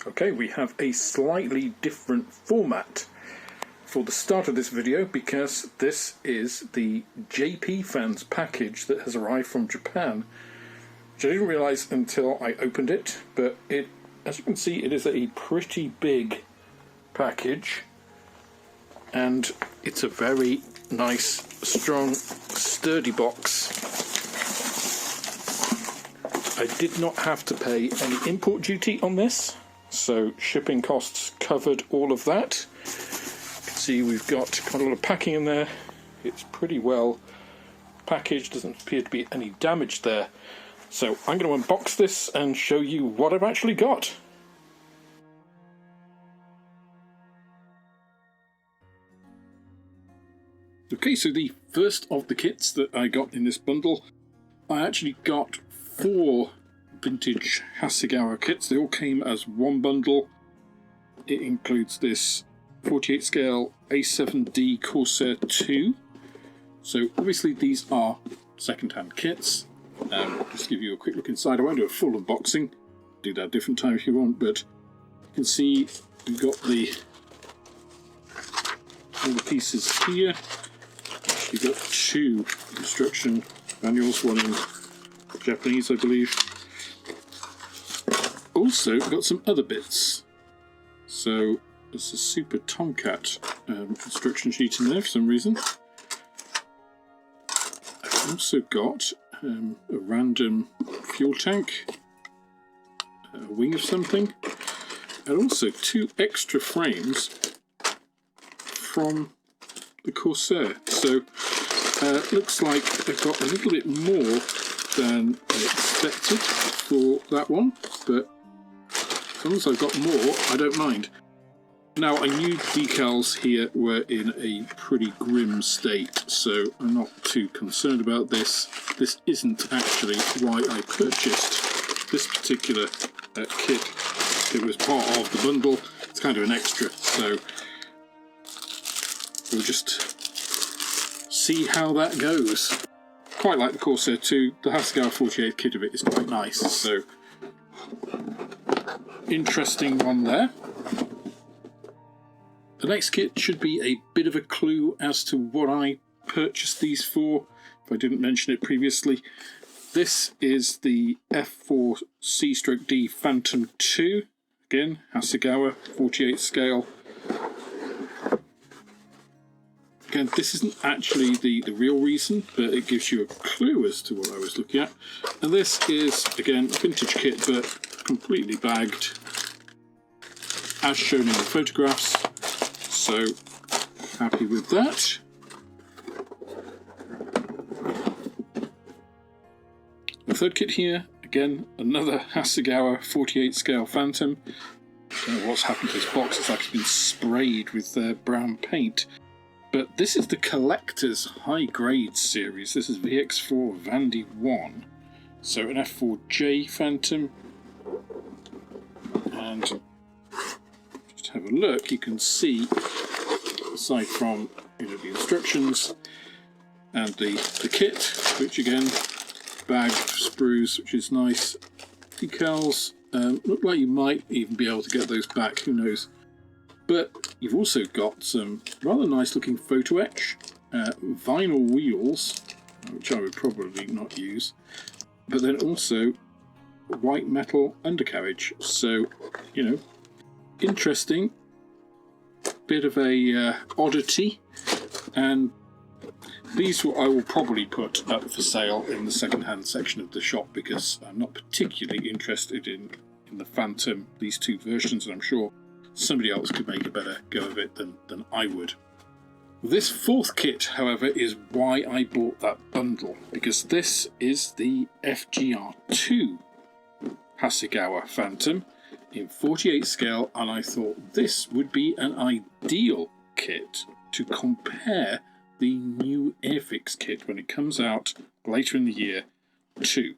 Okay, we have a slightly different format for the start of this video because this is the JPFans package that has arrived from Japan, which I didn't realise until I opened it, but as you can see, it is a pretty big package, and it's a very nice, strong, sturdy box. I did not have to pay any import duty on this, so shipping costs covered all of that. You can see we've got quite a lot of packing in there. It's pretty well packaged, doesn't appear to be any damage there. So I'm going to unbox this and show you what I've actually got. Okay, so the first of the kits that I got in this bundle, I actually got 4 vintage Hasegawa kits. They all came as one bundle. It includes this 48 scale A7D Corsair 2. So obviously these are second-hand kits. Just give you a quick look inside. I won't do a full unboxing. Do that a different time if you want, but you can see we've got all the pieces here. You've got 2 instruction manuals, one in Japanese, I believe. Also, we've got some other bits. So, there's a Super Tomcat instruction sheet in there for some reason. I've also got a random fuel tank, a wing of something, and also 2 extra frames from the Corsair. So looks like I've got a little bit more than I expected for that one, but as long as I've got more, I don't mind. Now, I knew decals here were in a pretty grim state, so I'm not too concerned about this. This isn't actually why I purchased this particular kit. It was part of the bundle. It's kind of an extra, so we'll just see how that goes. Quite like the Corsair 2. The Hasegawa 48 kit of it is quite nice, so interesting one there. The next kit should be a bit of a clue as to what I purchased these for, if I didn't mention it previously. This is the F4C/D Phantom 2. Again, Hasegawa 48 scale. Again, this isn't actually the real reason, but it gives you a clue as to what I was looking at. And this is, again, a vintage kit, but completely bagged, as shown in the photographs. So, happy with that. The third kit here, again, another Hasegawa 48 scale Phantom. I don't know what's happened to this box, it's like it's been sprayed with brown paint. But this is the Collector's High Grade series. This is VX4 Vandy 1. So an F4J Phantom. And just have a look, you can see, aside from the instructions and the kit, which again, bagged sprues, which is nice. Decals, look like you might even be able to get those back, who knows. But you've also got some rather nice looking photo etch, vinyl wheels, which I would probably not use, but then also white metal undercarriage. So, interesting, bit of a oddity, and these I will probably put up for sale in the second-hand section of the shop because I'm not particularly interested in the Phantom, these 2 versions, and I'm sure somebody else could make a better go of it than I would. This 4th kit, however, is why I bought that bundle, because this is the FGR2 Hasegawa Phantom in 48 scale, and I thought this would be an ideal kit to compare the new Airfix kit when it comes out later in the year to.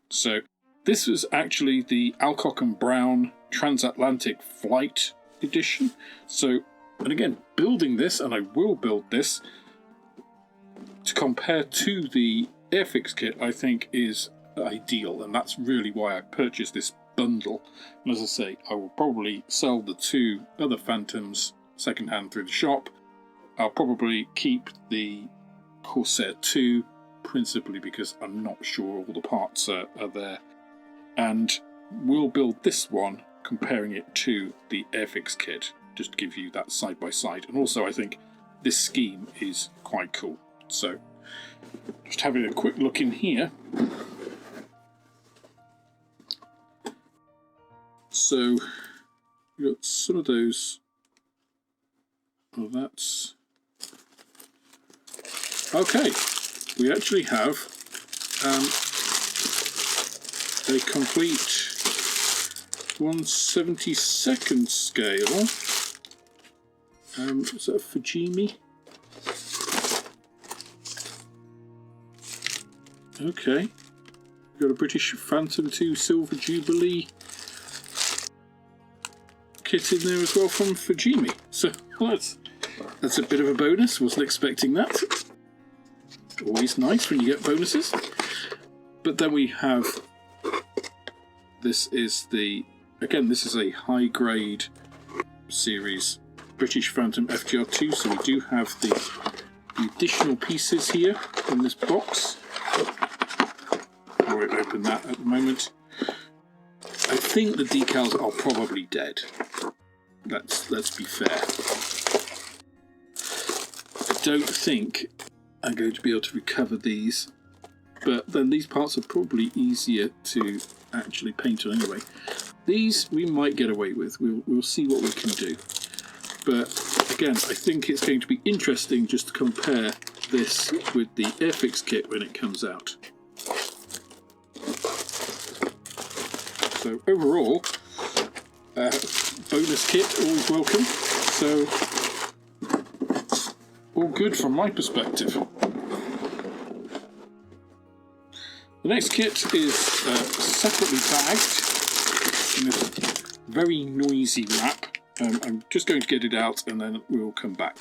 So this was actually the Alcock and Brown Transatlantic Flight edition. So, and again, building this, and I will build this, to compare to the Airfix kit, I think is ideal, and that's really why I purchased this bundle. And as I say, I will probably sell the 2 other Phantoms second-hand through the shop. I'll probably keep the Corsair 2, principally because I'm not sure all the parts are there. And we'll build this one, comparing it to the Airfix kit, just to give you that side by side. And also I think this scheme is quite cool. So, just having a quick look in here. So, we've got some of those. Well, that's... Okay, we actually have a complete 1/72nd scale. Is that a Fujimi? Okay, we've got a British Phantom 2 Silver Jubilee kit in there as well from Fujimi. So that's a bit of a bonus. Wasn't expecting that. Always nice when you get bonuses. But then we have, this is a high grade series British Phantom FGR2, so we do have the additional pieces here in this box. I won't open that at the moment. I think the decals are probably dead. Let's be fair. I don't think I'm going to be able to recover these, but then these parts are probably easier to actually paint on anyway. These we might get away with. We'll see what we can do. But again, I think it's going to be interesting just to compare this with the Airfix kit when it comes out. So overall, bonus kit, always welcome. So all good from my perspective. The next kit is separately bagged in this very noisy wrap. I'm just going to get it out and then we'll come back.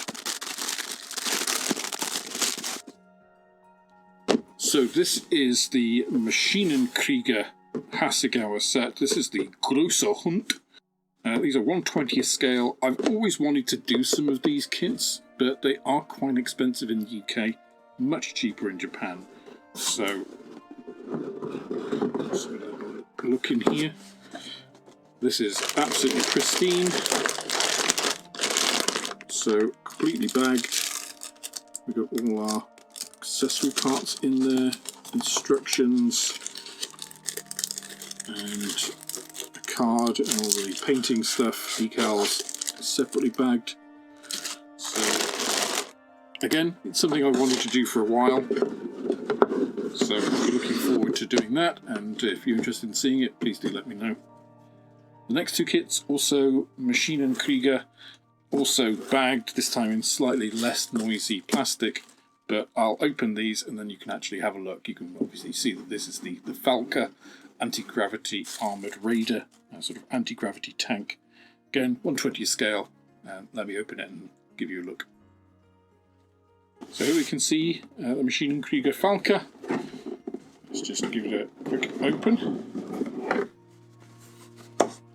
So this is the Maschinen Krieger Hasegawa set. This is the Großer Hund. These are 1/20th scale. I've always wanted to do some of these kits, but they are quite expensive in the UK, much cheaper in Japan. So let's have a look in here. This is absolutely pristine. So completely bagged. We've got all our accessory parts in there, instructions, and a card, and all the painting stuff, decals, separately bagged. So again, it's something I've wanted to do for a while. So I'm looking forward to doing that, and if you're interested in seeing it, please do let me know. The next 2 kits, also Maschinen Krieger, also bagged, this time in slightly less noisy plastic, but I'll open these and then you can actually have a look. You can obviously see that this is the Falke anti-gravity armoured raider, a sort of anti-gravity tank. Again, 1/20th scale, and let me open it and give you a look. So here we can see the Maschinen Krieger Falke. Let's just give it a quick open.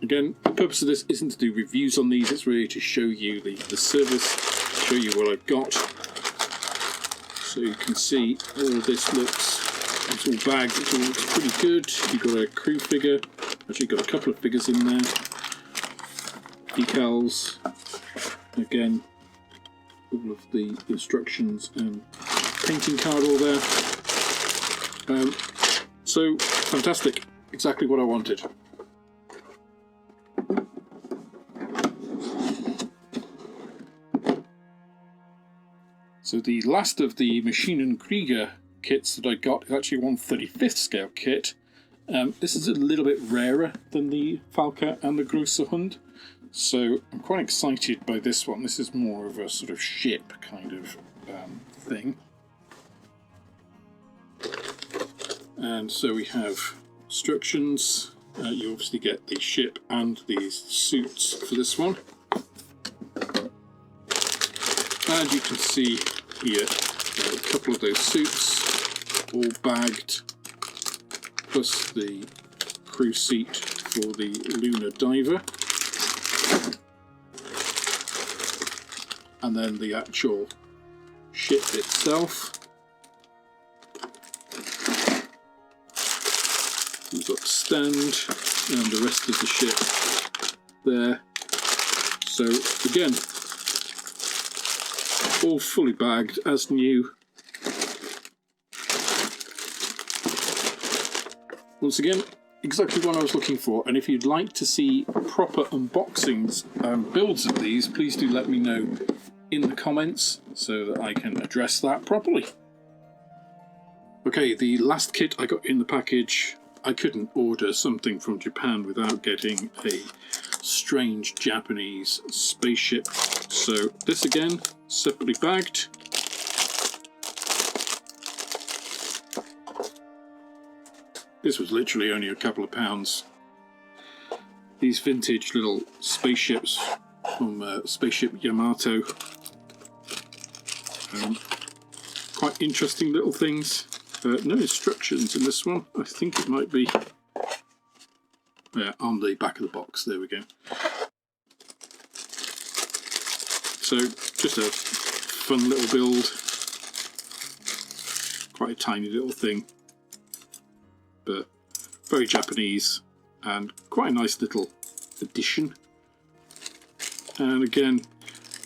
Again, the purpose of this isn't to do reviews on these, it's really to show you the service, show you what I've got. So you can see all this looks, it's all bagged, it all looks pretty good. You've got a crew figure, actually got a couple of figures in there. Decals, again, all of the instructions and painting card all there. So, fantastic, exactly what I wanted. So the last of the Maschinen Krieger kits that I got is actually 1/35th scale kit. This is a little bit rarer than the Falke and the Großer Hund, so I'm quite excited by this one. This is more of a sort of ship kind of thing. And so we have instructions. You obviously get the ship and the suits for this one. And you can see here a couple of those suits, all bagged, plus the crew seat for the lunar diver. And then the actual ship itself. We've got the stand and the rest of the ship there. So again, all fully bagged as new. Once again, exactly what I was looking for, and if you'd like to see proper unboxings and builds of these, please do let me know in the comments so that I can address that properly. Okay, the last kit I got in the package, I couldn't order something from Japan without getting a strange Japanese spaceship. So this again, separately bagged. This was literally only a couple of pounds. These vintage little spaceships from Spaceship Yamato. Quite interesting little things. No instructions in this one. I think it might be on the back of the box. There we go. So just a fun little build. Quite a tiny little thing, but very Japanese and quite a nice little addition. And again,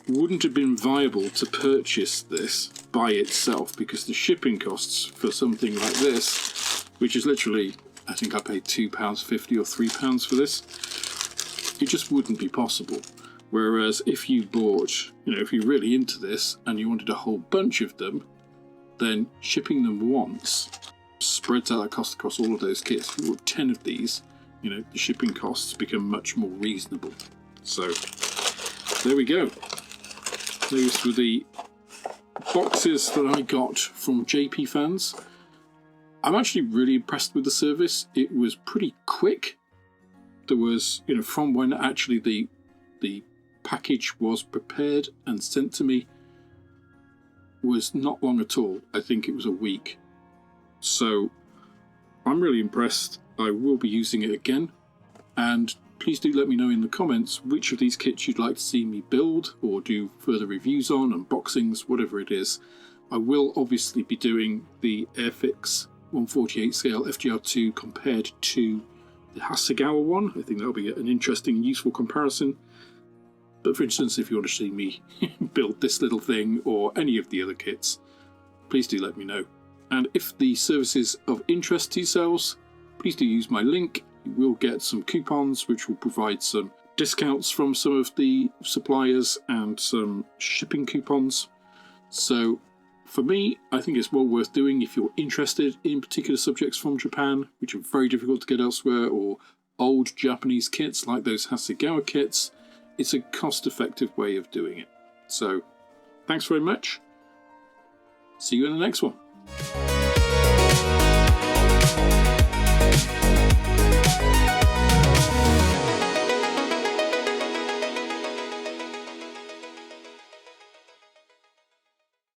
wouldn't have been viable to purchase this by itself because the shipping costs for something like this, which is literally, I think I paid £2.50 or £3 for this, it just wouldn't be possible. Whereas if you bought, if you're really into this and you wanted a whole bunch of them, then shipping them once spreads out the cost across all of those kits. If you bought 10 of these, the shipping costs become much more reasonable. So there we go. Those were the boxes that I got from JPFans. I'm actually really impressed with the service. It was pretty quick. There was, from when actually the package was prepared and sent to me was not long at all. I think it was a week. So I'm really impressed. I will be using it again. And please do let me know in the comments which of these kits you'd like to see me build or do further reviews on, unboxings, whatever it is. I will obviously be doing the Airfix 148 scale FGR2 compared to the Hasegawa one. I think that'll be an interesting and useful comparison. But for instance, if you want to see me build this little thing or any of the other kits, please do let me know. And if the service is of interest to yourselves, please do use my link. You will get some coupons which will provide some discounts from some of the suppliers and some shipping coupons. So for me, I think it's well worth doing if you're interested in particular subjects from Japan, which are very difficult to get elsewhere, or old Japanese kits like those Hasegawa kits. It's a cost-effective way of doing it. So thanks very much. See you in the next one.